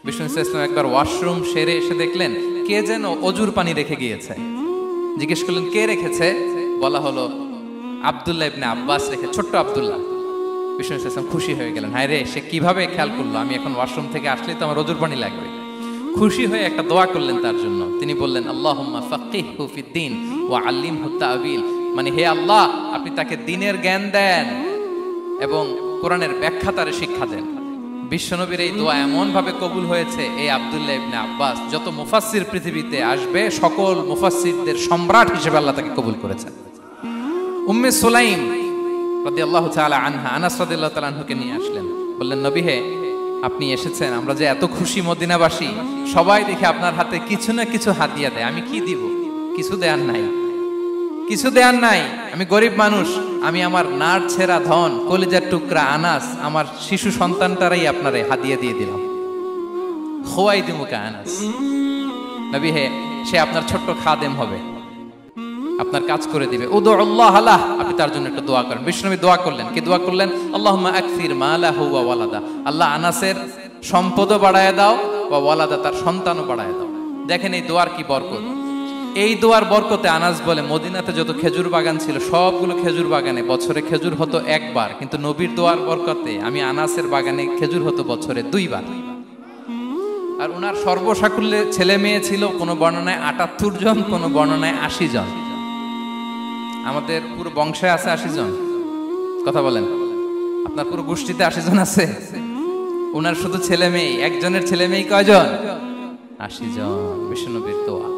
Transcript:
বিষ্ণু ইসলাম একবার ওয়াশরুম সেরে এসে দেখলেন কে যেন অজুর পানি রেখে গিয়েছে। জিজ্ঞেস করলেন কে রেখেছে? বলা হলো আব্দুল্লাহ ইবনে আব্বাস রেখে, ছোট্ট আব্দুল্লাহ। বিষ্ণু ইসলাম খুশি হয়ে গেলেন, হায় রে, সে কিভাবে খেয়াল করলো, আমি এখন ওয়াশরুম থেকে আসলেই তো আমার অজুর পানি লাগবে। খুশি হয়ে একটা দোয়া করলেন তার জন্য। তিনি বললেন আল্লাহুম্মা ফাক্কিহহু ফিদ্দীন ওয়া আল্লিমহু তা'বীল, মানে হে আল্লাহ, আপনি তাকে দ্বীনের জ্ঞান দেন এবং কোরআনের ব্যাখ্যা তারে শিক্ষা দেন। বিশ্বনবীর এই দোয়া এমন ভাবে কবুল হয়েছে, এই আব্দুল্লাহ ইবনে আব্বাস যত মুফাসসির পৃথিবীতে আসবে সকল মুফাসসিরদের সম্রাট হিসেবে আল্লাহ তাকে কবুল করেছেন। উম্মে সুলাইম রাদিয়াল্লাহু তাআলা আনহা, আনাস রাদিয়াল্লাহু তাআলা আনহুকে নিয়ে আসলেন, বললেন নবী হে, আপনি এসেছেন, আমরা যে এত খুশি মদিনাবাসী, সবাই দেখে আপনার হাতে কিছু না কিছু হাদিয়া দেয়, আমি কি দিব? কিছু দেয়ার নাই, কিছু দেয়ার নাই, আমি গরিব মানুষ, আমি আমার নার ছেঁড়া ধন, কলিজার টুকরা আনাস, আমার শিশু সন্তানটারাই আপনারে হাদিয়া দিয়ে দিলাম। খোয়াই দিমুকা আনাস, নবী হে, সে আপনার ছোট্ট খাদেম হবে, আপনার কাজ করে দিবে। উদুল্লাহ আলাহ, আপনি তার জন্য একটু দোয়া করেন। বিষ্ণুনবী দোয়া করলেন, কি দোয়া করলেন? আল্লাহুম্মা আকসির মালাহু ওয়া ওয়ালাদা, আল্লাহ আনাসের সম্পদও বাড়ায় দাও, ওয়া ওয়ালাদা, তার সন্তানও বাড়ায় দাও। দেখেন এই দোয়ার কি বরকত। এই দোয়ার বরকতে আনাস বলে মদিনাতে যত খেজুর বাগান ছিল সবগুলো খেজুর বাগানে বছরে খেজুর হতো একবার, কিন্তু নবীর দোয়ার বরকতে আমি আনাসের বাগানে খেজুর হতো বছরে 2 বার। আর ওনার সর্বসাকুল্যে ছেলে মেয়ে ছিল, কোন বর্ণনায় 78 জন, কোন বর্ণনায় 80 জন। আমাদের পুরো বংশে আছে 80 জন, কথা বলেন, আপনার পুরো গোষ্ঠীতে 80 জন আছে। ওনার শুধু ছেলে মেয়ে, একজনের ছেলে মেয়ে কয়জন? 80 জন। বিশ্বনবীর দোয়া।